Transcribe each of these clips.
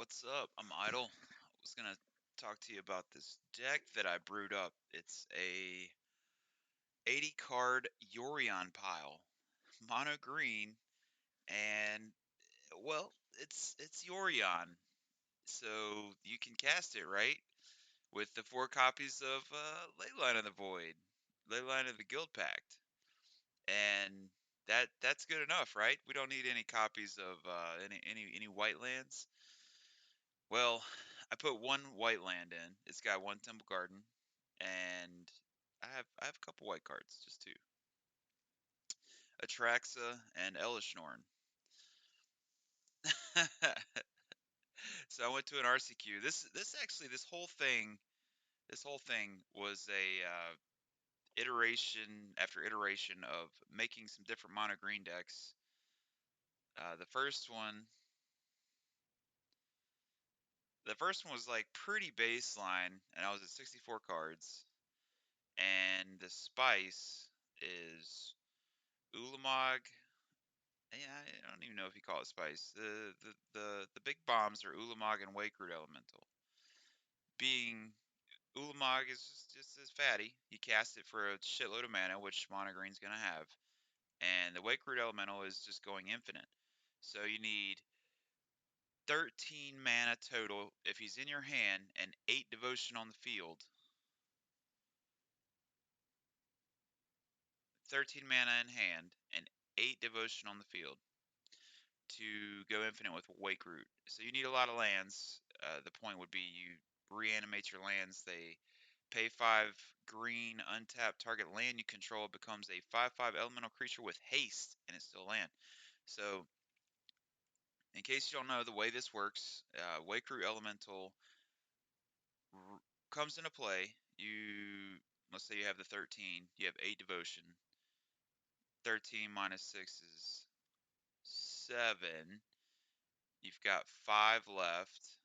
What's up? I'm Idle. I was gonna talk to you about this deck that I brewed up. It's a 80 card Yorion pile, mono green, and well, it's Yorion, so you can cast it right with the 4 copies of Leyline of the Void, Leyline of the Guild Pact, and that's good enough, right? We don't need any copies of any white lands. Well, I put one white land in. It's got one Temple Garden, and I have a couple white cards, just two. Atraxa and Elishnorn. So I went to an RCQ. This whole thing was a iteration after iteration of making some different mono green decks. The first one, was like pretty baseline, and I was at 64 cards. And the spice is Ulamog. Yeah, I don't even know if you call it spice. The big bombs are Ulamog and Wakeroot Elemental. Being Ulamog is just as fatty. You cast it for a shitload of mana, which Mono Green's gonna have, and the Wakeroot Elemental is just going infinite. So you need 13 mana total if he's in your hand and 8 devotion on the field. 13 mana in hand and 8 devotion on the field to go infinite with Wakeroot. So you need a lot of lands. The point would be you reanimate your lands. They pay 5 green, untap target land you control becomes a 5/5 elemental creature with haste, and it's still land. So, in case you don't know the way this works, Wakeroot Elemental comes into play. Let's say you have the 13, you have 8 devotion. 13 minus 6 is 7. You've got 5 left.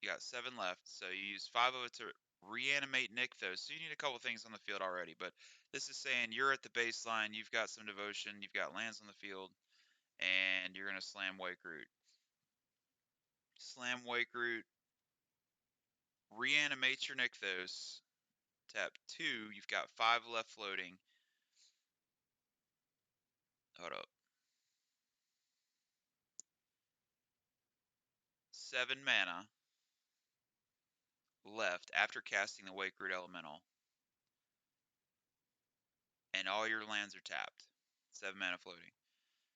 You got 7 left, so you use 5 of it to reanimate Nykthos. So you need a couple things on the field already, but this is saying you're at the baseline, you've got some devotion, you've got lands on the field, and you're going to slam Wakeroot. Slam Wakeroot, reanimate your Nykthos, tap 2, you've got 5 left floating. Hold up. 7 mana left after casting the Wakeroot Elemental, and all your lands are tapped. 7 mana floating.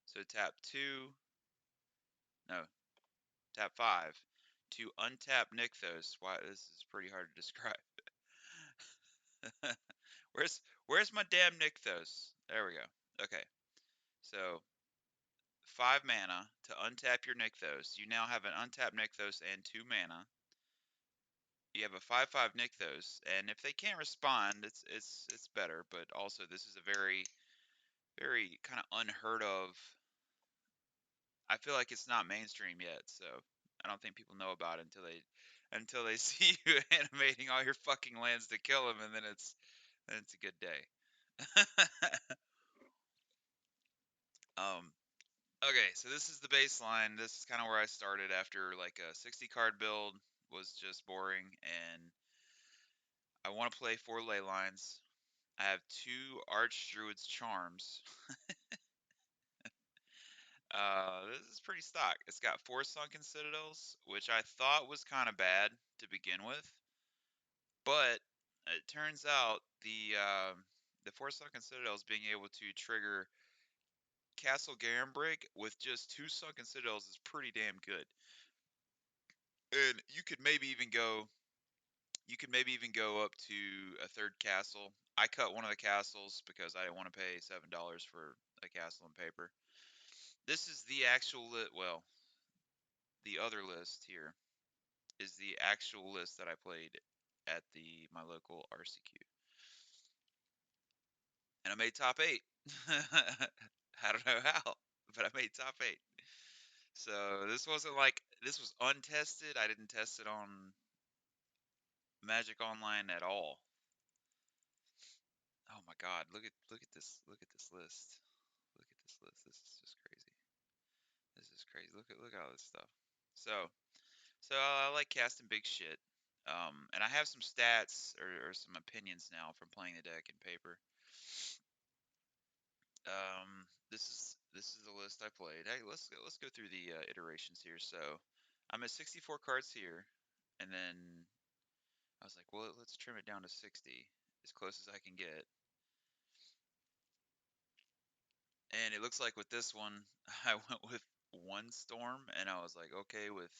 So tap 2, no, tap 5 to untap Nykthos. Why, this is pretty hard to describe. Where's my damn Nykthos? There we go. Okay. So 5 mana to untap your Nykthos. You now have an untapped Nykthos and 2 mana. You have a 5/5 Nykthos, and if they can't respond, it's better, but also this is a very very kind of unheard of. I feel like it's not mainstream yet, so I don't think people know about it until they see you animating all your fucking lands to kill them, and then it's a good day. um, okay, so this is the baseline. This is kind of where I started after like a 60 card build was just boring, and I want to play 4 ley lines. I have 2 Archdruid's Charms. This is pretty stock. It's got 4 Sunken Citadels, which I thought was kind of bad to begin with, but it turns out the 4 Sunken Citadels being able to trigger Castle Garambrig with just 2 Sunken Citadels is pretty damn good. And you could maybe even go up to a 3rd castle. I cut one of the castles because I didn't want to pay $7 for a castle in paper. This is the actual well, the other list here is the actual list that I played at my local RCQ. And I made top 8. I don't know how, but I made top 8. So this wasn't like this was untested. I didn't test it on Magic Online at all. Oh my God, look at this list. Look at this list. This is just crazy. This is crazy. Look at all this stuff. So So I like casting big shit. And I have some stats or some opinions now from playing the deck in paper. This is the list I played. Hey, let's go through the iterations here. So I'm at 64 cards here, and then I was like, well, let's trim it down to 60, as close as I can get. And it looks like with this one, I went with one storm, and I was like, okay, with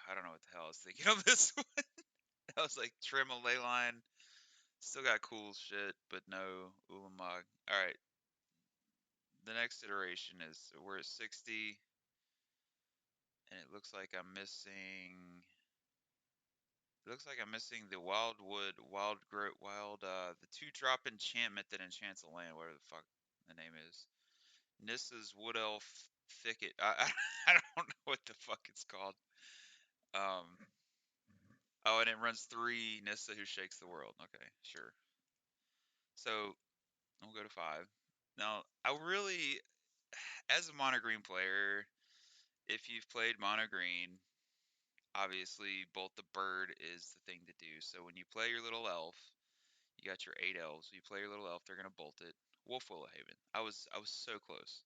I don't know what the hell I was thinking of this one. I was like, trim a ley line, still got cool shit, but no Ulamog. All right, the next iteration is we're at 60, and it looks like I'm missing. It looks like I'm missing the Wildwood, the 2-drop enchantment that enchants a land, whatever the fuck the name is. Nissa's Wood Elf Thicket. I don't know what the fuck it's called. Um, oh, and it runs 3 Nissa Who Shakes the World. Okay, sure. So we'll go to 5. Now, I really, as a mono green player, if you've played mono green, obviously Bolt the Bird is the thing to do. So when you play your little elf, you got your 8 elves. You play your little elf, they're gonna bolt it. Wolf Willowhaven. I was so close.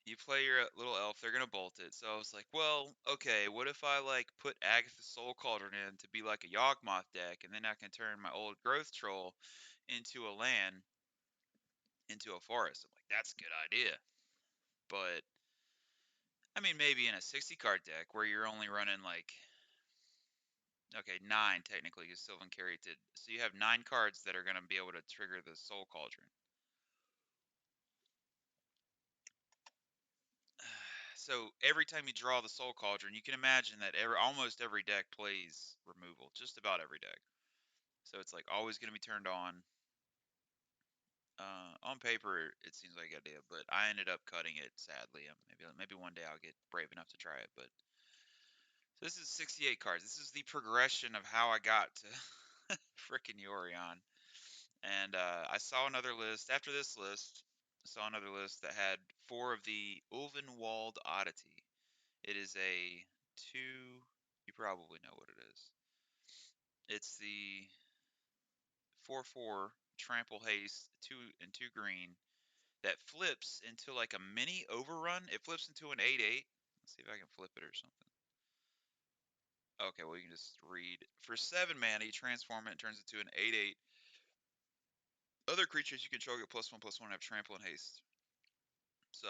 You play your little elf, they're gonna bolt it. So I was like, well, okay, what if I like put Agatha's Soul Cauldron in to be like a Yawgmoth deck, and then I can turn my old Growth Troll into a land, into a forest. I'm like, that's a good idea. But I mean, maybe in a 60 card deck where you're only running like, okay, 9 technically, because Sylvan Carry did. So you have 9 cards that are gonna be able to trigger the Soul Cauldron. So every time you draw the Soul Cauldron, you can imagine that almost every deck plays removal, just about every deck. So it's like always going to be turned on. On paper, it seems like a good idea, but I ended up cutting it sadly. Maybe one day I'll get brave enough to try it. But so this is 68 cards. This is the progression of how I got to frickin' Yorion. And I saw another list after this list. I saw another list that had 4 of the Ulvenwald Oddity. It is a 2. You probably know what it is. It's the 4/4 trample haste 2 and 2 green that flips into like a mini overrun. It flips into an 8/8. Let's see if I can flip it or something. Okay, well you can just read. For 7 mana, you transform it and turns it to an 8/8. Other creatures you control get +1/+1 have trample and haste. So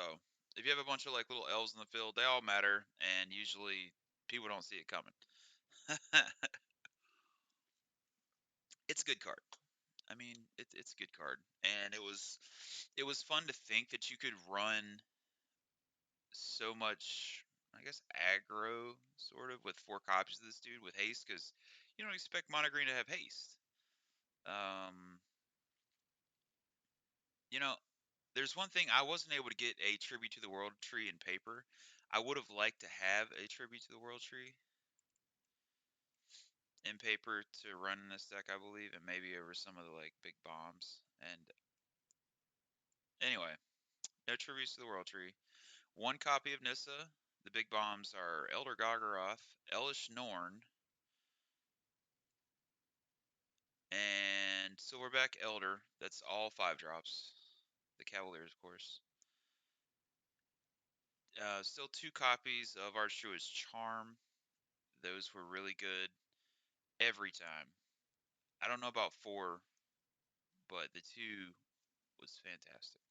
if you have a bunch of like little elves in the field, they all matter, and usually people don't see it coming. It's a good card. I mean, it's a good card, and it was fun to think that you could run so much, I guess, aggro sort of with 4 copies of this dude with haste, because you don't expect mono green to have haste. Um, you know, there's one thing I wasn't able to get a tribute to the world tree in paper. I would have liked to have a tribute to the world tree in paper to run in this deck, I believe, and maybe over some of the like big bombs. And anyway, no tributes to the world tree. 1 copy of Nissa. The big bombs are Elder Gargaroth, Elish Norn, and Silverback Elder. That's all 5 drops. The Cavaliers, of course. Still 2 copies of Archdruid's Charm. Those were really good every time. I don't know about 4, but the 2 was fantastic.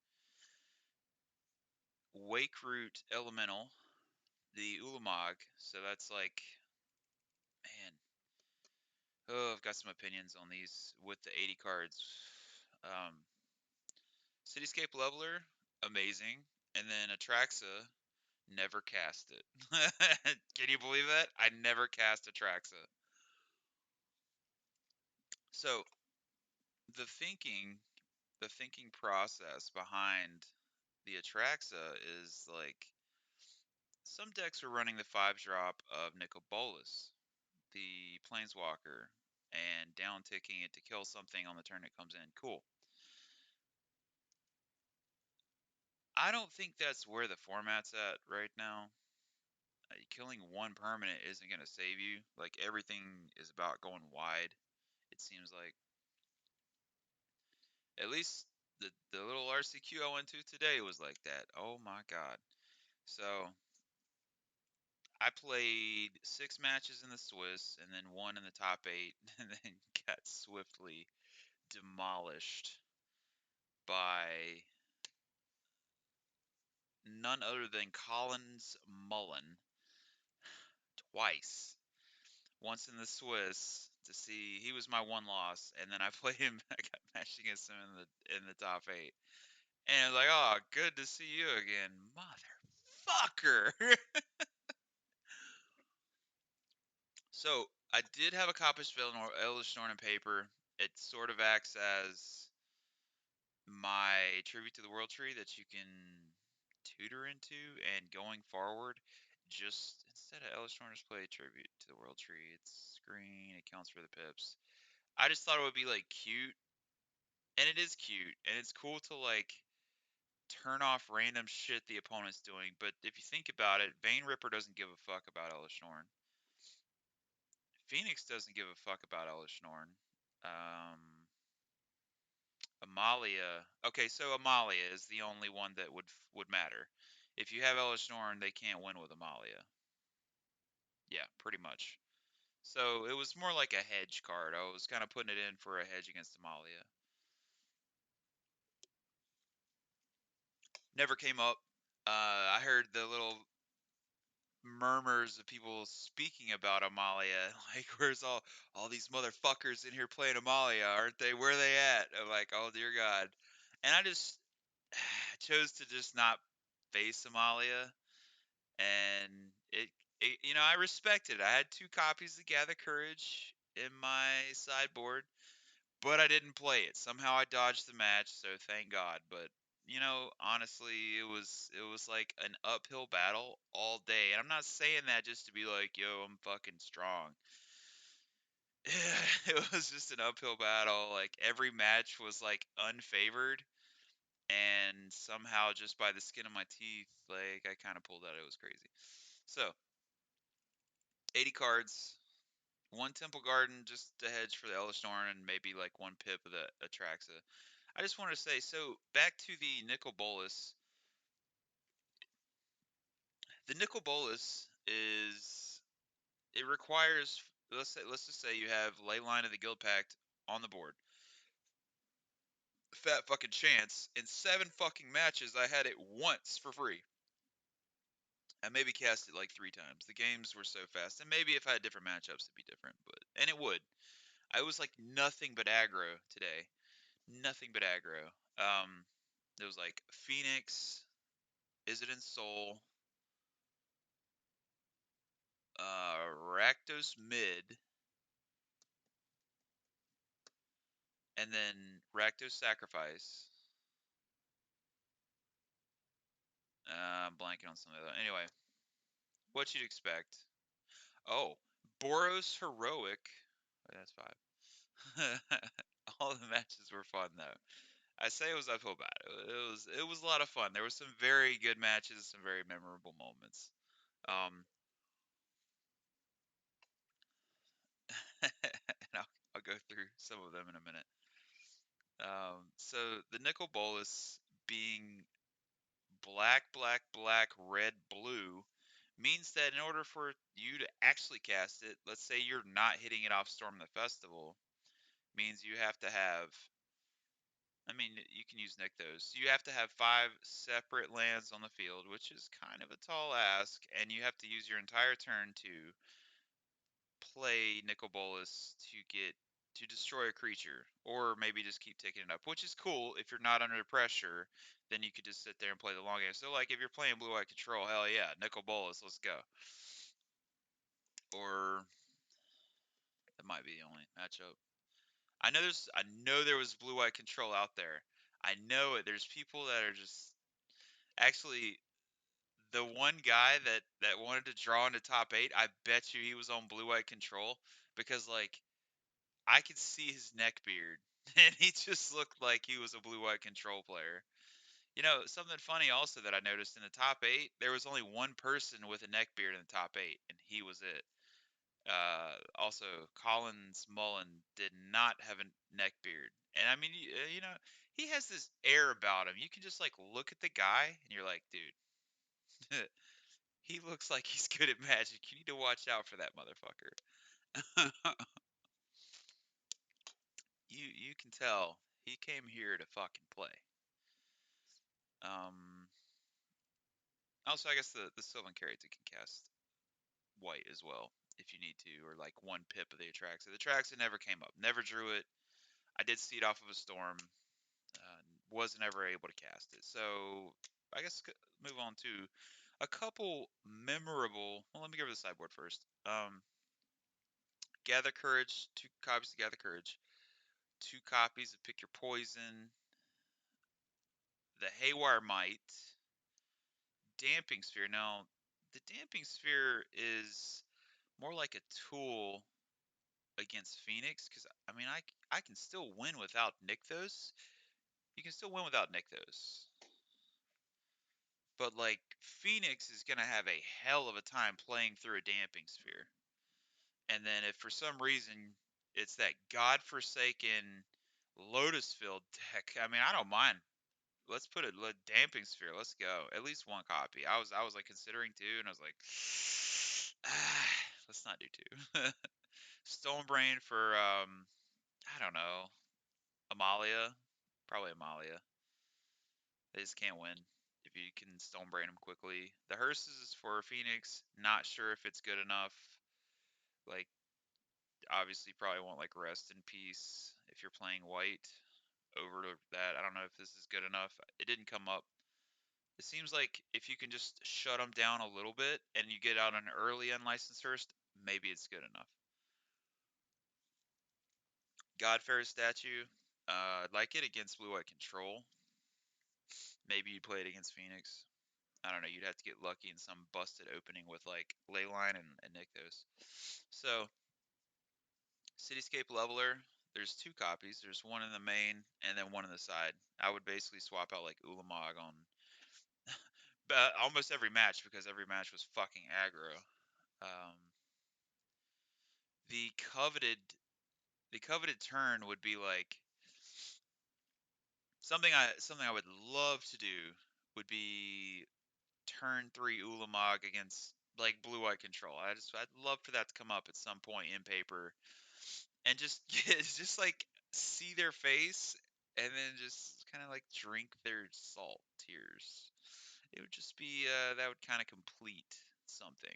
Wakeroot Elemental, the Ulamog. So that's like, man, oh, I've got some opinions on these with the 80 cards. Um, Cityscape Leveler, amazing. And then Atraxa, never cast it. Can you believe that? I never cast Atraxa. So the thinking, the thinking process behind the Atraxa is like some decks are running the 5-drop of Nicol Bolas, the Planeswalker, and down ticking it to kill something on the turn it comes in. Cool. I don't think that's where the format's at right now. killing one permanent isn't gonna save you. Like everything is about going wide. It seems like at least the little RCQ I went to today was like that. Oh my god. So I played 6 matches in the Swiss and then one in the top 8, and then got swiftly demolished by none other than Collins Mullen twice. Once in the Swiss to see he was my one loss, and then I played him. I got matched against him in the top 8, and I was like, "Oh, good to see you again, motherfucker." So I did have a Coppish Elvish Norn in paper. It sort of acts as my tribute to the World Tree that you can tutor into, and going forward, just instead of Elvish Norn, just play tribute to the World Tree. It's green. It counts for the pips. I just thought it would be like cute, and it is cute, and it's cool to like turn off random shit the opponent's doing. But if you think about it, Vane Ripper doesn't give a fuck about Elesh Norn. Phoenix doesn't give a fuck about Elesh Norn. Um, Amalia. Okay, so Amalia is the only one that would matter. If you have Elesh Norn, they can't win with Amalia. Yeah, pretty much. So it was more like a hedge card. I was kind of putting it in for a hedge against Amalia. Never came up. I heard the little murmurs of people speaking about Amalia, like, where's all these motherfuckers in here playing Amalia, aren't they? Where are they at? I'm like, oh dear God. And I just chose to just not face Amalia, and I respected it. I had 2 copies of Gather Courage in my sideboard, but I didn't play it. Somehow I dodged the match, so thank God. But honestly, it was like an uphill battle all day. And I'm not saying that just to be like, yo, I'm fucking strong. It was just an uphill battle. Like every match was like unfavored, and somehow just by the skin of my teeth, like I kind of pulled out. It was crazy. So 80 cards, one Temple Garden just to hedge for the Elesh Norn, and maybe like one pip of the Atraxa. I just want to say, so back to the Nicol Bolas. The Nicol Bolas is it requires let's just say you have Leyline of the Guild Pact on the board. Fat fucking chance. In 7 fucking matches, I had it once for free. I maybe cast it like 3 times. The games were so fast, and maybe if I had different matchups, it'd be different. And it would. I was like nothing but aggro today. Nothing but aggro. There was like Phoenix, Is It in Soul, Rakdos mid, and then Rakdos sacrifice. I'm blanking on some of that. Anyway, what you'd expect. Oh, Boros heroic. Wait, that's 5. All the matches were fun though. I say it was uphill battle. It was a lot of fun. There were some very good matches, some very memorable moments. Um, and I'll go through some of them in a minute. So the Nicol Bolas being black, black, black, red, blue means that in order for you to actually cast it, let's say you're not hitting it off Storm the Festival, means you have to have. I mean, you can use Nykthos. You have to have 5 separate lands on the field, which is kind of a tall ask, and you have to use your entire turn to play Nicol Bolas to destroy a creature, or maybe just keep taking it up, which is cool. If you're not under pressure, then you could just sit there and play the long game. So, like, if you're playing Blue White Control, hell yeah, Nicol Bolas, let's go. Or that might be the only matchup. I know there was Blue White Control out there. I know it. There's people that are just actually the one guy that wanted to draw into top 8. I bet you he was on Blue White Control because like I could see his neck beard, and he just looked like he was a Blue White Control player. Something funny also that I noticed in the top eight, there was only one person with a neck beard in the top eight, and he was it. Also, Collins Mullen did not have a neck beard, and I mean, he has this air about him. You can just like look at the guy, and you're like, dude, he looks like he's good at magic. You need to watch out for that motherfucker. You can tell he came here to fucking play. Um, Also, I guess the Sylvan Carrots can cast white as well if you need to, or like one pip of the Atraxa. The Atraxa never came up, never drew it. I did see it off of a storm, wasn't ever able to cast it. So I guess move on to a couple memorable. Well, let me go over the sideboard first. Gather Courage, 2 copies of Gather Courage, 2 copies of Pick Your Poison, the Haywire Might, Damping Sphere. Now, the Damping Sphere is more like a tool against Phoenix because I mean I can still win without Nykthos. You can still win without Nykthos. But like Phoenix is gonna have a hell of a time playing through a damping sphere. And then if for some reason it's that godforsaken Lotus Field deck, I mean I don't mind. Let's put a damping sphere. Let's go. At least 1 copy. I was like considering 2, and I was like, let's not do 2. Stone Brain for I don't know, Amalia, probably Amalia. They just can't win if you can Stone Brain them quickly. The Hearses is for Phoenix. Not sure if it's good enough. Like, obviously, probably want like Rest in Peace if you're playing white over to that. I don't know if this is good enough. It didn't come up. It seems like if you can just shut them down a little bit and you get out an early unlicensed Hearst, maybe it's good enough. Godfair statue. I'd like it against Blue White Control. Maybe you play it against Phoenix. I don't know. You'd have to get lucky in some busted opening with like Leyline and Nykthos. So, Cityscape Leveler, there's 2 copies. There's one in the main and then one in the side. I would basically swap out like Ulamog on almost every match because every match was fucking aggro. Um, the coveted the coveted turn would be like something I would love to do would be turn 3 Ulamog against like blue eye control. I'd love for that to come up at some point in paper and just just like see their face and then just kind of like drink their salt tears. It would just be that would kind of complete something.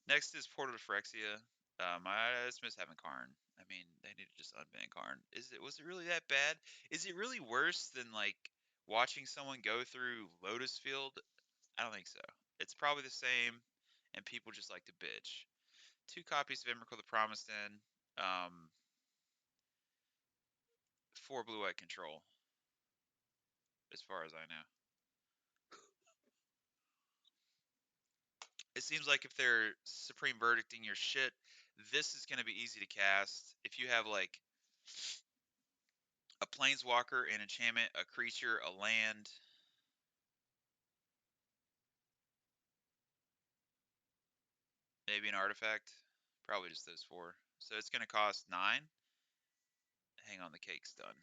Next is Portal to Phyrexia. I just miss having Karn. I mean, they need to just unban Karn. Was it really that bad? Is it really worse than like watching someone go through Lotus Field? I don't think so. It's probably the same, and people just like to bitch. 2 copies of Emrakul the Promised End, 4 Blue Eye Control, as far as I know. It seems like if they're Supreme Verdicting your shit, this is going to be easy to cast. If you have like a Planeswalker, an enchantment, a creature, a land, maybe an artifact, probably just those 4. So it's going to cost 9. Hang on, the cake's done.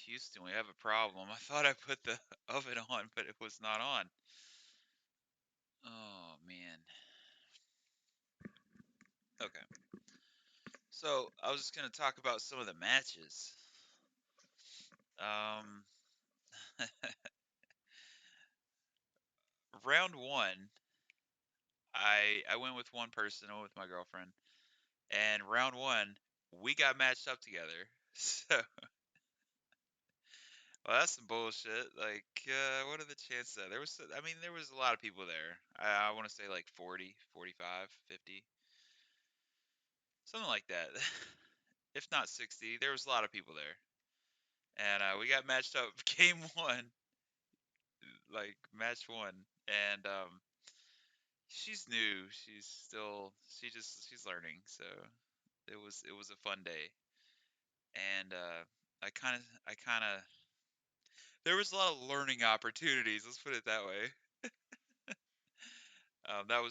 Houston, we have a problem. I thought I put the oven on, but it was not on. Oh man. Okay. So I was just gonna talk about some of the matches. Um, round one, I went with one person, I went with my girlfriend, and round one we got matched up together. So, well, that's some bullshit. Like, what are the chances that I mean, there was a lot of people there. I want to say like 40, 45, 50, something like that. If not 60, there was a lot of people there. And we got matched up game one, like match one. And she's new. She's learning. So it was a fun day. And I kind of there was a lot of learning opportunities. Let's put it that way.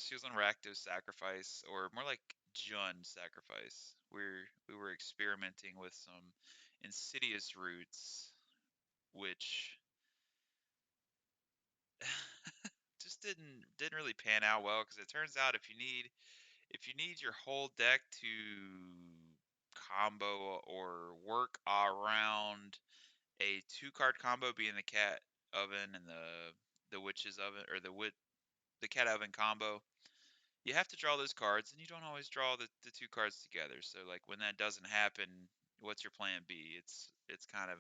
She was on Rakdos sacrifice, or more like Jun sacrifice. We were experimenting with some insidious routes, which just didn't really pan out well, because it turns out if you need your whole deck to combo or work around a two card combo, being the cat oven and the witch's oven, or the cat oven combo, you have to draw those cards, and you don't always draw the two cards together. So like when that doesn't happen, what's your plan B? It's kind of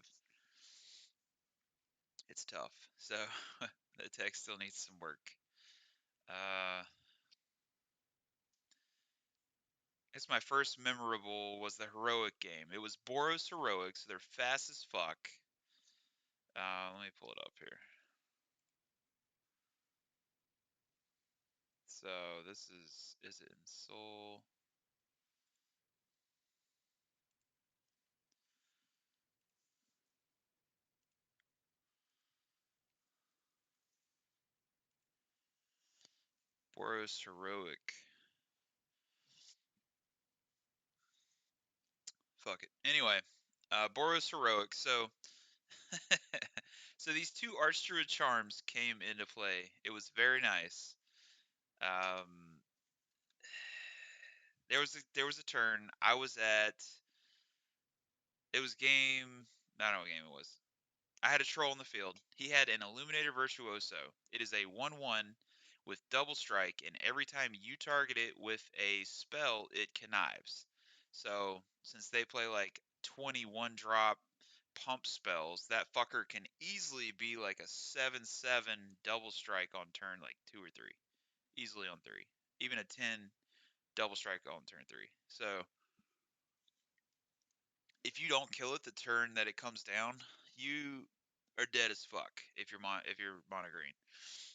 it's tough. So the deck still needs some work. Uh, It's my first memorable was the heroic game. It was Boros heroic, so they're fast as fuck. Let me pull it up here. So this is it in Soul? Boros heroic. Fuck it. Anyway, Boros heroic. So so these two Archdruid charms came into play. It was very nice. Um, there was a turn. I was at it was game. I don't know what game it was. I had a troll in the field. He had an Illuminator Virtuoso. It is a 1/1 with double strike, and every time you target it with a spell, it connives. So, since they play like 21 drop pump spells, that fucker can easily be like a 7/7 double strike on turn like 2 or 3. Easily on 3. Even a 10 double strike on turn 3. So, if you don't kill it the turn that it comes down, you are dead as fuck if you're mono green,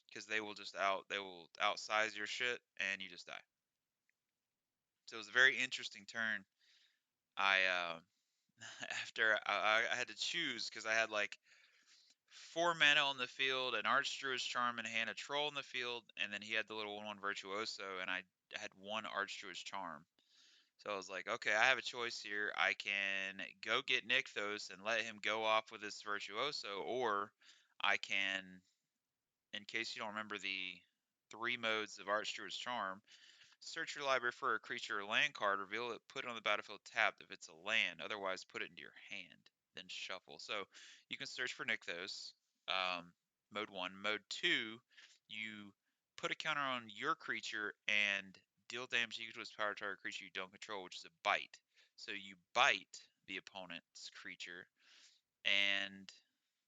because they will outsize your shit and you just die. So it was a very interesting turn. I after I had to choose, because I had like 4 mana on the field, an Archdruid's Charm in hand, a Troll in the field, and then he had the little 1/1 Virtuoso, and I had one Archdruid's Charm. So I was like, okay, I have a choice here. I can go get Nykthos and let him go off with his Virtuoso, or I can, in case you don't remember the 3 modes of Archdruid's Charm, search your library for a creature or land card, reveal it, put it on the battlefield tapped if it's a land, otherwise put it into your hand, then shuffle. So you can search for Nykthos, mode 1. Mode 2, you put a counter on your creature and deal damage equal to its power to target creature you don't control, which is a bite. So you bite the opponent's creature, and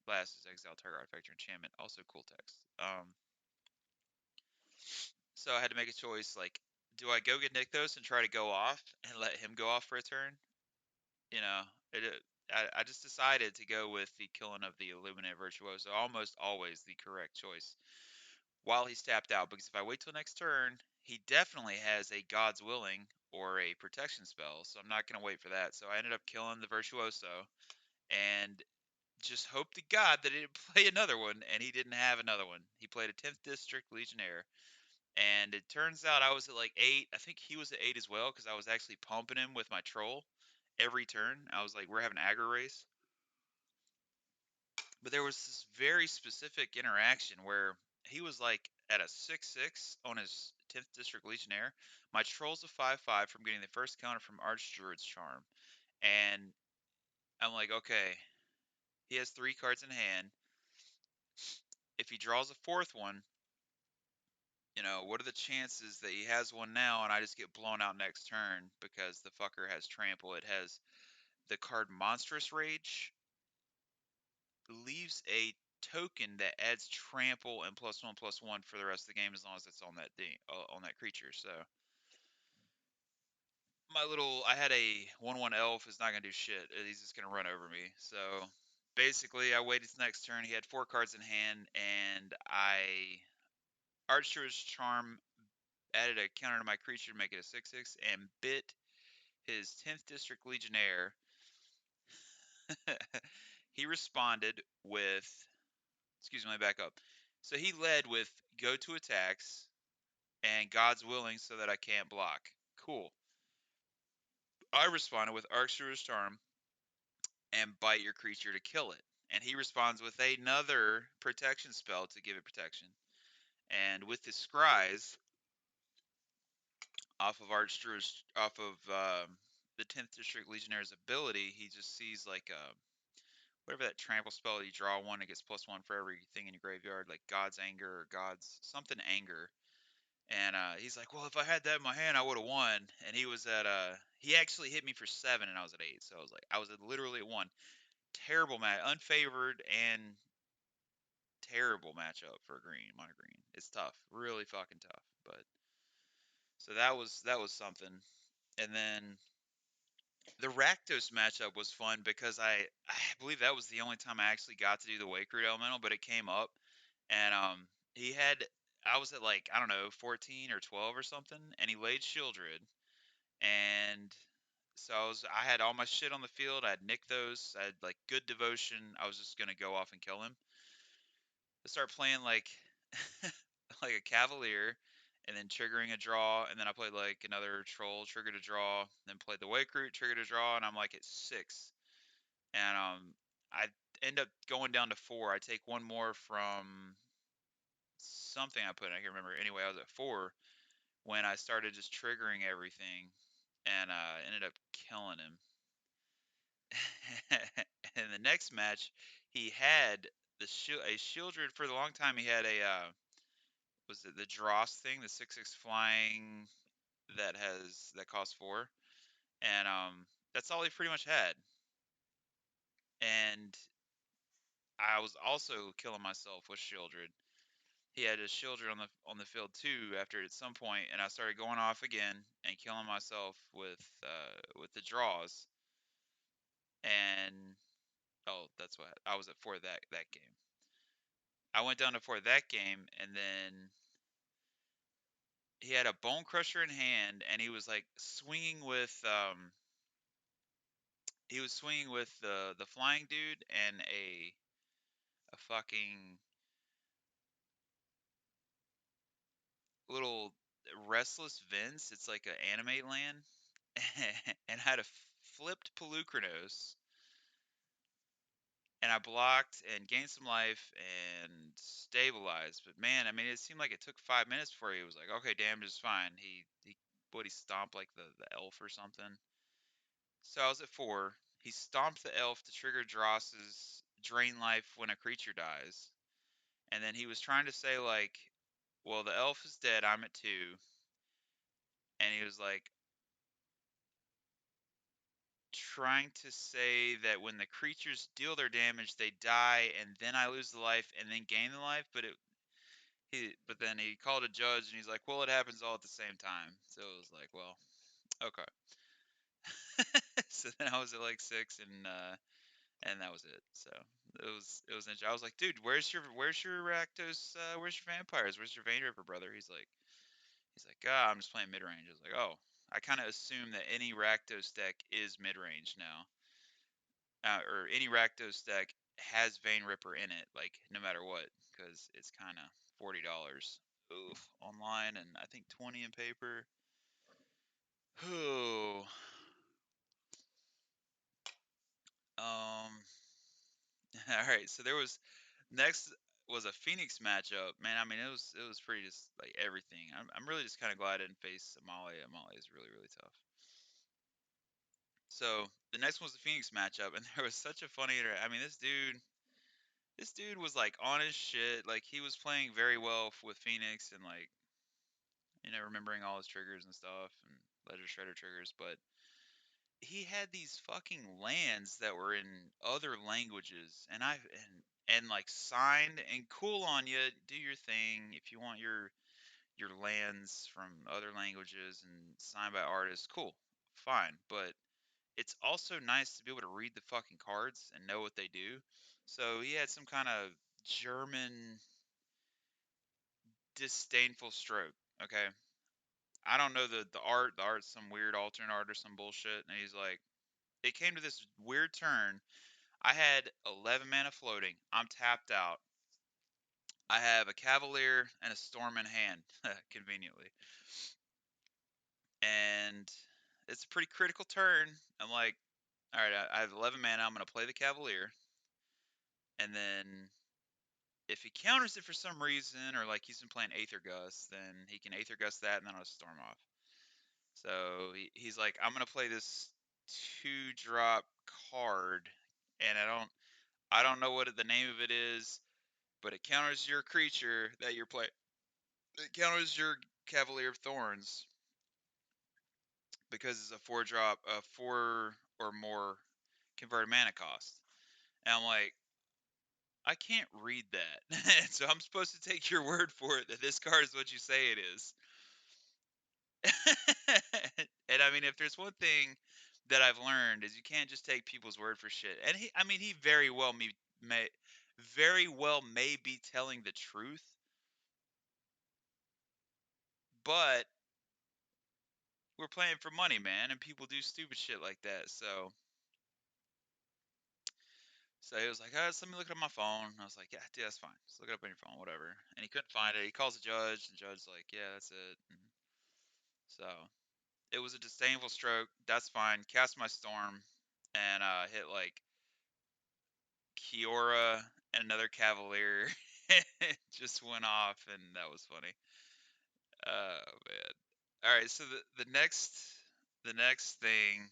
last is exile target artifact or enchantment, also cool text. So I had to make a choice, like, do I go get Nykthos and try to go off and let him go off for a turn? You know, I just decided to go with the killing of the Illuminate Virtuoso, almost always the correct choice, while he's tapped out, because if I wait till next turn, he definitely has a God's Willing or a protection spell, so I'm not going to wait for that. So I ended up killing the Virtuoso and just hope to God that he didn't play another one, and he didn't have another one. He played a 10th District Legionnaire, and it turns out I was at like 8. I think he was at 8 as well, because I was actually pumping him with my troll every turn. I was like, we're having an aggro race. But there was this very specific interaction where he was like at a 6-6 on his 10th District Legionnaire. My troll's a 5-5 from getting the first counter from Archdruid's Charm. And I'm like, okay, he has 3 cards in hand. If he draws a 4th one, what are the chances that he has one now and I just get blown out next turn because the fucker has trample? It has the card Monstrous Rage, leaves a token that adds trample and +1/+1 for the rest of the game as long as it's on that creature. So I had a 1/1 elf is not gonna do shit. He's just gonna run over me. So basically, I waited his next turn. He had 4 cards in hand, and I Archer's Charm added a counter to my creature to make it a 6/6, and bit his 10th District Legionnaire. He responded with, excuse me, let me back up. So he led with go to attacks and God's willing so that I can't block. Cool. I responded with Archer's Charm and bite your creature to kill it. And he responds with another protection spell to give it protection. And with his scries off of the 10th District Legionnaire's ability, he just sees like whatever that trample spell, you draw one, it gets +1 for everything in your graveyard, like God's Anger or God's something Anger. And he's like, well, if I had that in my hand, I would have won. And he was at he actually hit me for 7, and I was at 8. So I was literally at 1. Terrible match, unfavored and terrible matchup for green, mono green. It's tough, really fucking tough. But so that was something. And then the Rakdos matchup was fun because I believe that was the only time I actually got to do the Wake Root Elemental, but it came up, and he had I was at like I don't know 14 or 12 or something, and he laid Shieldred, and so I had all my shit on the field. I had Nykthos, I had like good devotion. I was just gonna go off and kill him. I start playing like like a Cavalier, and then triggering a draw, and then I played like another Troll, triggered a draw, then played the Wake Root, triggered a draw, and I'm like at 6, and I end up going down to 4. I take one more from something I put in. I can't remember. Anyway, I was at 4 when I started just triggering everything, and ended up killing him. In the next match, he had a Shieldred for the long time. He had a was it the Dross thing, the 6/6 flying that costs 4, and that's all he pretty much had. And I was also killing myself with Shieldred. He had a Shieldred on the field too after at some point, and I started going off again and killing myself with the draws. And oh, that's what I was at 4 that game. I went down to 4 that game, and then he had a Bone Crusher in hand, and he was swinging with the flying dude and a fucking little restless Vince. It's like an anime land, and had a flipped Pelucranos, and I blocked and gained some life and stabilized. But man, I mean, it seemed like it took 5 minutes before he was like, okay, damage is fine. He stomped like the elf or something. So I was at 4. He stomped the elf to trigger Dross's drain life when a creature dies. And then he was trying to say like, well, the elf is dead, I'm at 2. And he was like trying to say that when the creatures deal their damage, they die and then I lose the life and then gain the life, but then he called a judge and he's like, well, it happens all at the same time. So it was like, well, okay. So then I was at like 6, and that was it. So it was interesting. I was like, dude, where's your Rakdos? Where's your vampires? Where's your Vein Ripper brother? He's like, I'm just playing mid range. I was like, oh, I kind of assume that any Rakdos deck is mid range now, or any Rakdos deck has Vein Ripper in it, like no matter what, because it's kind of $40, oof, online, and I think 20 in paper. Who? Um, All right, so there was next was a Phoenix matchup. Man, I mean it was pretty just like everything. I'm really just kind of glad I didn't face Amalia. Amalia is really really tough. So the next one was the Phoenix matchup, and there was such a funny. I mean, this dude was like on his shit. Like he was playing very well with Phoenix and like remembering all his triggers and stuff and Ledger Shredder triggers, but he had these fucking lands that were in other languages, and like signed and cool on you. Do your thing if you want your lands from other languages and signed by artists. Cool, fine, but it's also nice to be able to read the fucking cards and know what they do. So he had some kind of German disdainful stroke. Okay, I don't know the art. The art's some weird alternate art or some bullshit. And he's like, it came to this weird turn. I had 11 mana floating. I'm tapped out. I have a Cavalier and a Storm in hand, conveniently. And it's a pretty critical turn. I'm like, all right, I have 11 mana. I'm going to play the Cavalier. And then if he counters it for some reason, or like he's been playing Aether Gust, then he can Aether Gust that and then I'll Storm off. So he's like, I'm going to play this 2-drop card. And I don't know what the name of it is, but it counters your creature that you're playing. It counters your Cavalier of Thorns because it's a 4-drop, a 4 or more converted mana cost. And I'm like, I can't read that. So I'm supposed to take your word for it that this card is what you say it is. And I mean, if there's one thing that I've learned is you can't just take people's word for shit. And I mean, he very well may be telling the truth, but we're playing for money, man, and people do stupid shit like that. So he was like, oh, let me look it up on my phone. And I was like, yeah, dude, that's fine. Just look it up on your phone, whatever. And he couldn't find it. He calls the judge. The judge's like, yeah, that's it. And so it was a disdainful stroke. That's fine. Cast my storm and hit like Kiora and another Cavalier. Just went off, and that was funny. Oh man. All right, so the next thing,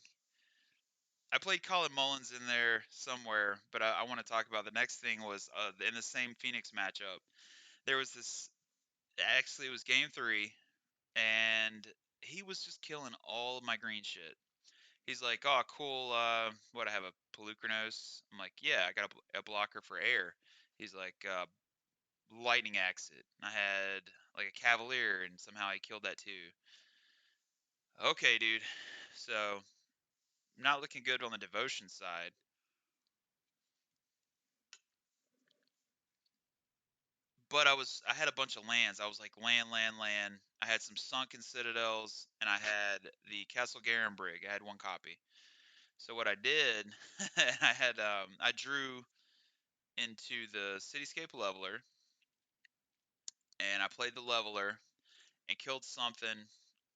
I played Colin Mullins in there somewhere, but I want to talk about the next thing was in the same Phoenix matchup. There was this. Actually, it was game three, and he was just killing all of my green shit. He's like, "Oh, cool. What? I have a Pelucranos." I'm like, "Yeah, I got a blocker for air." He's like, "Lightning axe it." I had like a Cavalier, and somehow he killed that too. Okay, dude. So not looking good on the devotion side. But I had a bunch of lands. I was like land, land, land. I had some sunken citadels, and I had the Castle Garenbrig. I had one copy. So what I did, I drew into the Cityscape Leveler, and I played the Leveler and killed something.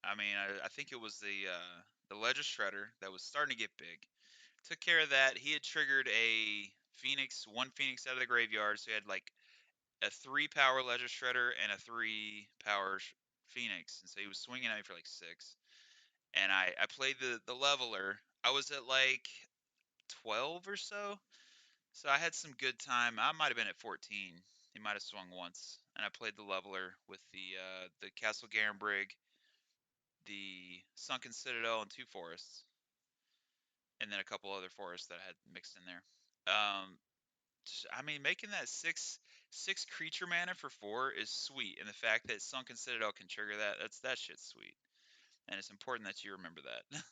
I mean, I think it was the Ledger Shredder that was starting to get big. Took care of that. He had triggered a Phoenix, one Phoenix out of the graveyard, so he had like a 3-power Ledger Shredder and a 3-power Phoenix, and so he was swinging at me for like 6. And I played the Leveler. I was at like 12 or so. So I had some good time. I might have been at 14. He might have swung once, and I played the Leveler with the Castle Garenbrig, the Sunken Citadel, and 2 forests, and then a couple other forests that I had mixed in there. I mean, making that six creature mana for 4 is sweet, and the fact that Sunken Citadel can trigger that shit's sweet, and it's important that you remember that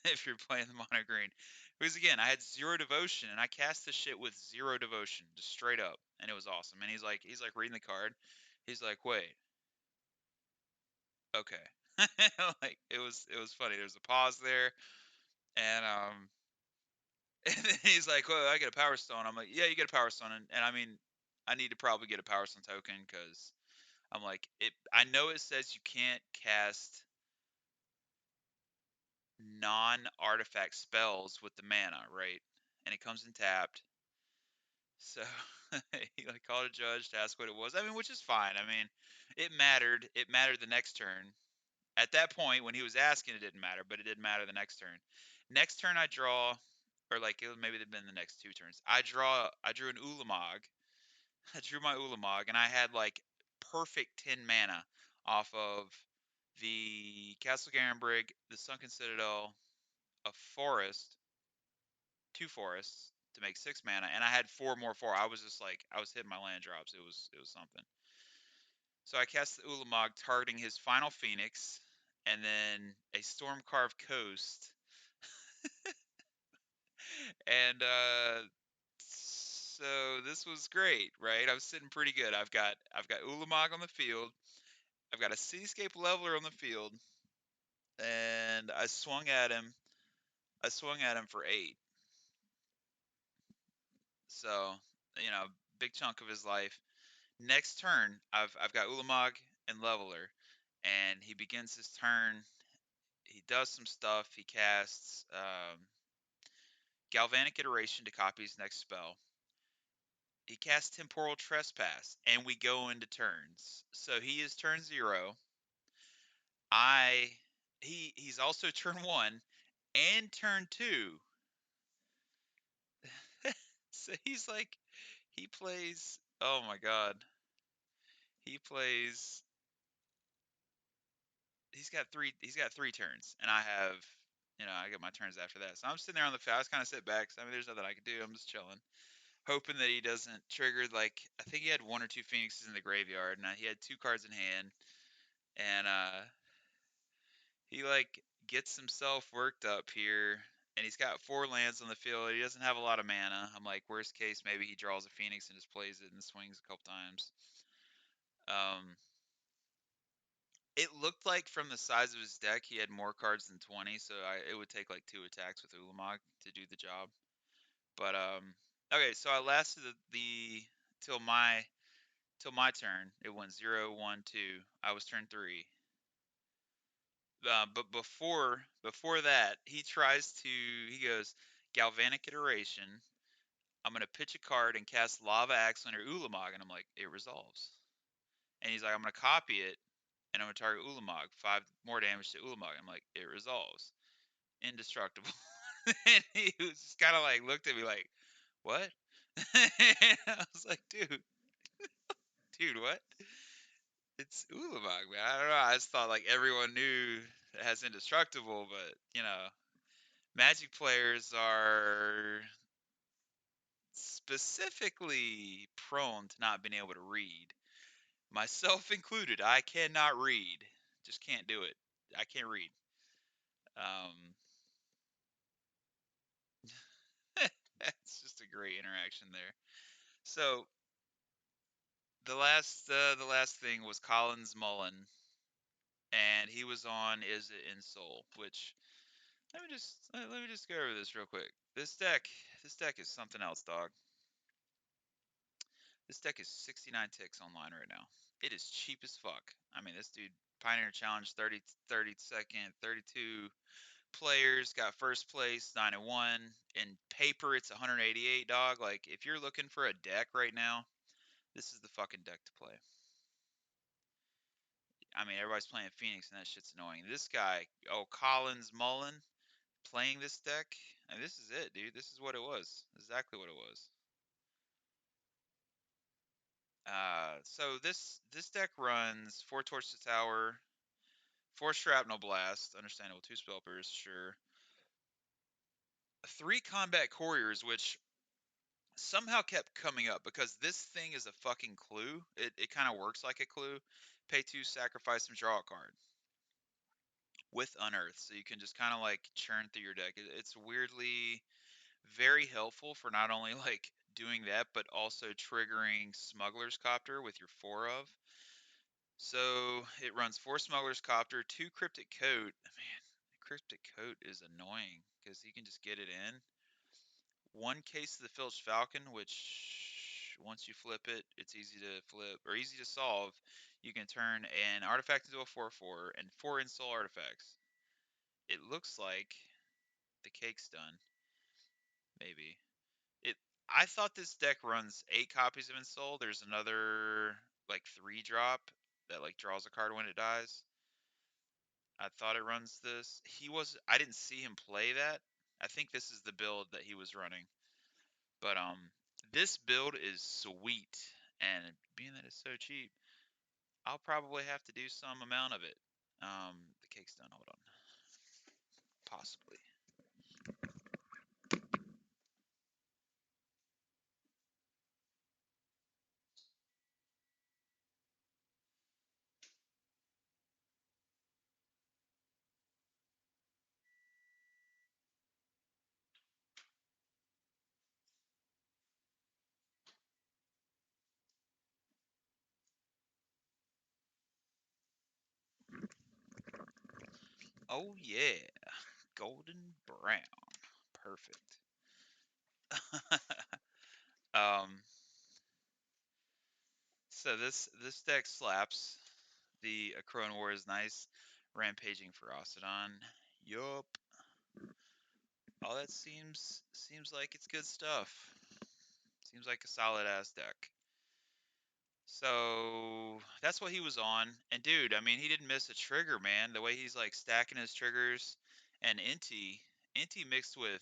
if you're playing the mono green. Because again, I had 0 devotion, and I cast this shit with 0 devotion, just straight up, and it was awesome. And he's like reading the card, he's like, wait, okay, like it was funny. There's a pause there, and and then he's like, well, I get a power stone. I'm like, yeah, you get a power stone, and I mean, I need to probably get a power stone token because I'm like, I know it says you can't cast non-artifact spells with the mana, right? And it comes in tapped. So he like called a judge to ask what it was. I mean, which is fine. I mean, it mattered. It mattered the next turn. At that point, when he was asking, it didn't matter, but it didn't matter the next turn. Next turn, I draw, or like it was, maybe it'd been the next two turns. I drew an Ulamog. I drew my Ulamog, and I had like perfect 10 mana off of the Castle Garenbrig, the Sunken Citadel, a forest, two forests to make 6 mana, and I had four more four. I was just like I was hitting my land drops. It was something. So I cast the Ulamog, targeting his final Phoenix, and then a Storm Carved Coast, and so this was great, right? I was sitting pretty good. I've got Ulamog on the field. I've got a Cityscape Leveler on the field, and I swung at him. I swung at him for 8. So big chunk of his life. Next turn, I've got Ulamog and Leveler, and he begins his turn. He does some stuff. He casts Galvanic Iteration to copy his next spell. He casts Temporal Trespass, and we go into turns. So he is turn 0. I he's also turn 1 and turn 2. So he's like he plays. Oh my god, he plays. He's got three turns, and I get my turns after that. So I'm sitting there on the field. I just kind of sit back. So, I mean, there's nothing I can do. I'm just chilling, hoping that he doesn't trigger. Like I think he had one or two phoenixes in the graveyard, and he had two cards in hand, and he like gets himself worked up here, and he's got 4 lands on the field. He doesn't have a lot of mana. I'm like, worst case, maybe he draws a phoenix and just plays it and swings a couple times. Um, it looked like from the size of his deck, he had more cards than 20, so it would take like 2 attacks with Ulamog to do the job. But okay, so I lasted the till my turn. It went 0, 1, 2. I was turn 3. But before that, he goes Galvanic Iteration. I'm gonna pitch a card and cast Lava Axe under Ulamog, and I'm like, it resolves. And he's like, I'm gonna copy it, and I'm gonna target Ulamog, 5 more damage to Ulamog. I'm like, it resolves. Indestructible. And he was just kind of like looked at me like, what? I was like, dude, what? It's Ulamog, man. I don't know. I just thought like everyone knew it has indestructible, but Magic players are specifically prone to not being able to read. Myself included. I cannot read. Just can't do it. I can't read. Um, that's just a great interaction there. So the last thing was Collins Mullen, and he was on Is It in Soul, which let me just go over this real quick. This deck is something else, dog. This deck is 69 ticks online right now. It is cheap as fuck. I mean, this dude Pioneer Challenge 32nd, 32 players, got first place, 9 and 1. In paper, it's 188, dog. Like, if you're looking for a deck right now, this is the fucking deck to play. I mean, everybody's playing Phoenix, and that shit's annoying. This guy, Collins Mullen, playing this deck, and this is it, dude. This is what it was. Exactly what it was. So this deck runs 4 Torch to Tower, 4 Shrapnel Blast, understandable, 2 Spell Burst, sure. 3 Combat Couriers, which somehow kept coming up because this thing is a fucking clue. It kind of works like a clue. Pay 2, sacrifice, and draw a card with Unearth, so you can just kind of like churn through your deck. It's weirdly very helpful for not only like doing that, but also triggering Smuggler's Copter with your 4 of. So it runs 4 Smuggler's Copter, 2 Cryptic Coat. Man, Cryptic Coat is annoying because you can just get it in. 1 Case of the Filched Falcon, which once you flip it, it's easy to flip or easy to solve. You can turn an artifact into a 4/4 and 4 install artifacts. It looks like the cake's done. Maybe. It I thought this deck runs 8 copies of Ensoul. There's another like 3 drop that like draws a card when it dies. I thought it runs this. I didn't see him play that. I think this is the build that he was running. But this build is sweet, and being that it's so cheap, I'll probably have to do some amount of it. The cake's done. Hold on. Possibly. Oh yeah, golden brown, perfect. um, so this deck slaps. The Acroan War is nice. Rampaging Ferocidon. Yup. All that seems like it's good stuff. Seems like a solid ass deck. So that's what he was on. And dude, I mean, he didn't miss a trigger, man. The way he's like stacking his triggers and Inti mixed with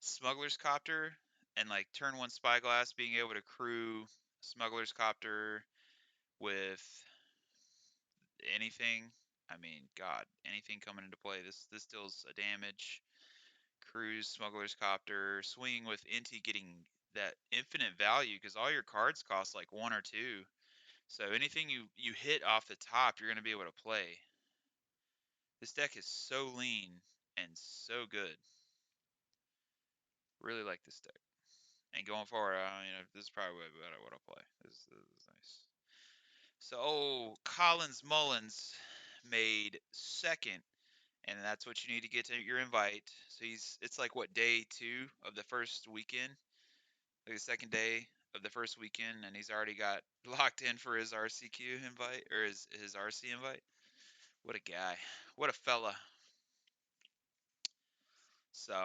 Smuggler's Copter and like turn one Spyglass being able to crew Smuggler's Copter with anything. I mean, God, anything coming into play. This deals a damage. Cruise, Smuggler's Copter, swing with Inti getting that infinite value because all your cards cost like 1 or 2. So anything you hit off the top, you're gonna be able to play. This deck is so lean and so good. Really like this deck. And going forward, this is probably about what I'll play. This is nice. So, Collins Mullins made second, and that's what you need to get to your invite. So it's like what, day 2 of the first weekend, like the second day of the first weekend, and he's already got locked in for his RCQ invite or his RC invite. What a guy. What a fella. So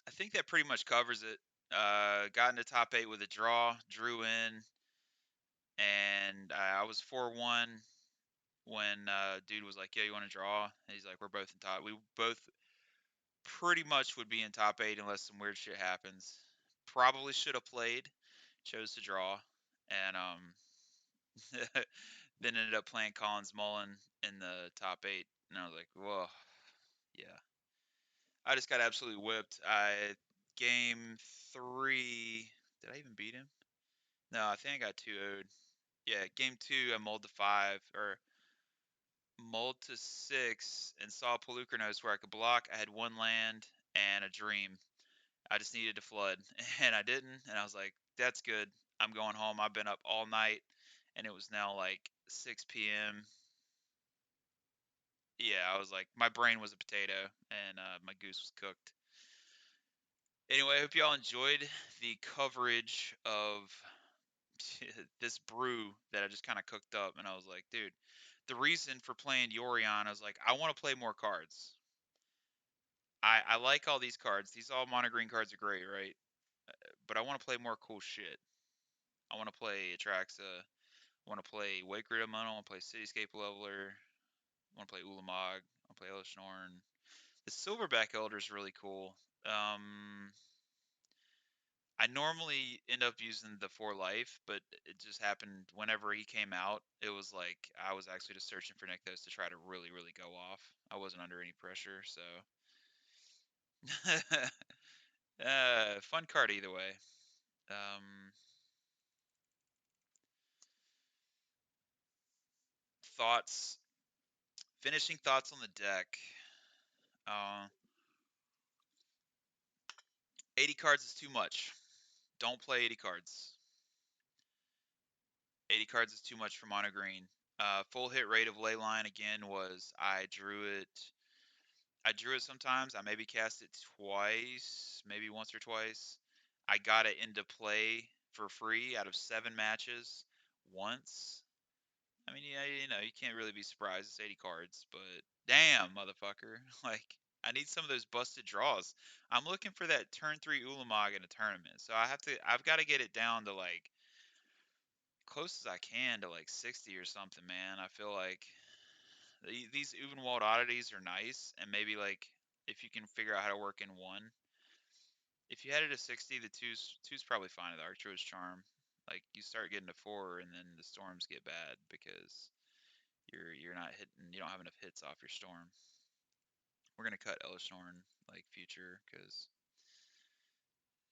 I think that pretty much covers it. Got into top 8 with a draw, drew in, and I was 4-1 when dude was like, "Yeah, you want to draw?" And he's like, "We're both in top." We both pretty much would be in top 8 unless some weird shit happens. Probably should have played, chose to draw, and then ended up playing Collins Mullen in the top 8, and I was like, "Whoa, yeah." I just got absolutely whipped. Game 3, did I even beat him? No, I think I got 2-0'd. Yeah, game 2, I mulled to 5, or mulled to 6, and saw Polukranos where I could block. I had 1 land and a dream. I just needed to flood, and I didn't, and I was like, that's good. I'm going home. I've been up all night, and it was now like 6 p.m. Yeah, I was like, my brain was a potato, and my goose was cooked. Anyway, I hope y'all enjoyed the coverage of this brew that I just kind of cooked up, and I was like, dude, the reason for playing Yorion, I was like, I want to play more cards. I like all these cards. These all mono green cards are great, right? But I want to play more cool shit. I want to play Atraxa. I want to play Wake Rhythm. I want to play Cityscape Leveler. I want to play Ulamog. I want to play Elishnorn. The Silverback Elder is really cool. I normally end up using the For Life, but it just happened whenever he came out. It was like I was actually just searching for Nykthos to try to really, really go off. I wasn't under any pressure, so fun card either way. Um, thoughts, finishing thoughts on the deck. Uh, 80 cards is too much. Don't play 80 cards. 80 cards is too much for mono green. Full hit rate of Leyline again was I drew it sometimes. I maybe cast it twice, maybe once or twice. I got it into play for free out of 7 matches once. I mean, yeah, you can't really be surprised. It's 80 cards, but damn, motherfucker. Like, I need some of those busted draws. I'm looking for that turn 3 Ulamog in a tournament. So I've got to get it down to like close as I can to like 60 or something, man. I feel like these Uvenwald oddities are nice, and maybe like if you can figure out how to work in one. If you had it to 60, the two's probably fine. The Archro's charm, like you start getting to 4, and then the storms get bad because you're not hitting. You don't have enough hits off your storm. We're gonna cut Elishnorn like future because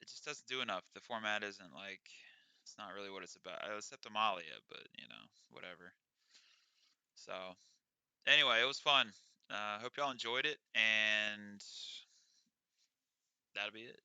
it just doesn't do enough. The format isn't like it's not really what it's about. Except Amalia, but whatever. So anyway, it was fun. Hope y'all enjoyed it, and that'll be it.